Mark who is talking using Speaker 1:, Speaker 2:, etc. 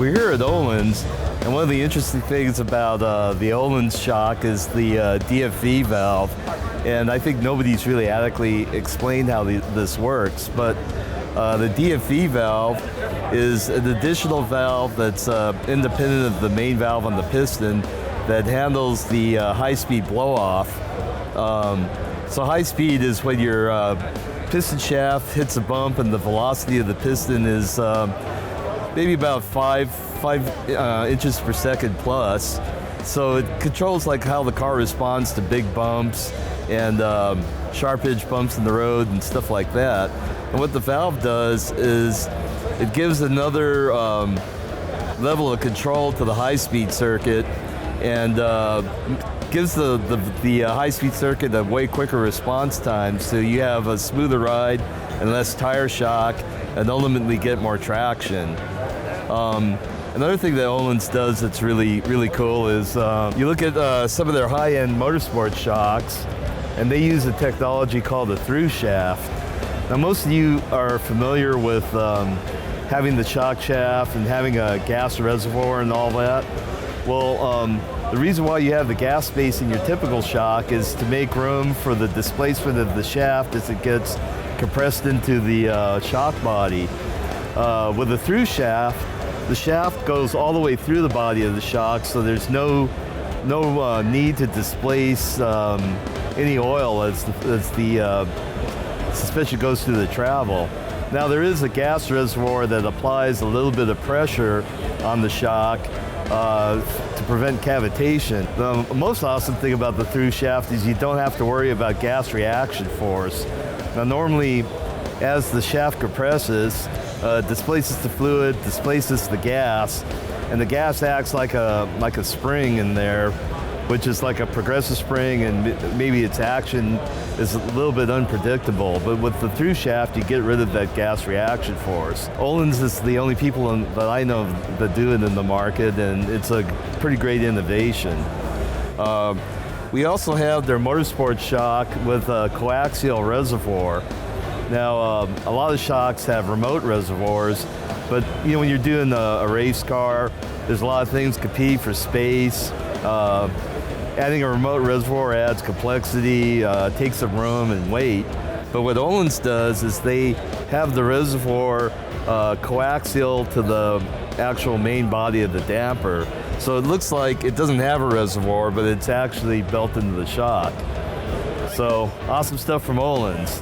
Speaker 1: We're here at Öhlins, and one of the interesting things about the Öhlins shock is the DFV valve, and I think nobody's really adequately explained how this works, but the DFV valve is an additional valve that's independent of the main valve on the piston that handles the high-speed blow-off. So high speed is when your piston shaft hits a bump and the velocity of the piston is maybe about 5 inches per second plus. So it controls like how the car responds to big bumps and sharp edge bumps in the road and stuff like that. And what the valve does is it gives another level of control to the high-speed circuit and gives the high-speed circuit a way quicker response time, so you have a smoother ride and less tire shock and ultimately get more traction. Another thing that Öhlins does that's really cool is you look at some of their high-end motorsport shocks, and they use a technology called a through shaft. Now most of you are familiar with having the shock shaft and having a gas reservoir and all that. Well, the reason why you have the gas space in your typical shock is to make room for the displacement of the shaft as it gets compressed into the shock body. With a through shaft, the shaft goes all the way through the body of the shock, so there's no need to displace any oil as the suspension goes through the travel. Now there is a gas reservoir that applies a little bit of pressure on the shock to prevent cavitation. The most awesome thing about the through shaft is you don't have to worry about gas reaction force. Now normally, as the shaft compresses, displaces the fluid, displaces the gas, and the gas acts like a spring in there, which is like a progressive spring, and maybe its action is a little bit unpredictable. But with the through shaft, you get rid of that gas reaction force. Öhlins is the only people that I know that do it in the market, and it's a pretty great innovation. We also have their motorsport shock with a coaxial reservoir. Now, a lot of shocks have remote reservoirs, but when you're doing a race car, there's a lot of things compete for space. Adding a remote reservoir adds complexity, takes some room and weight. But what Öhlins does is they have the reservoir coaxial to the actual main body of the damper. So it looks like it doesn't have a reservoir, but it's actually built into the shock. So awesome stuff from Öhlins.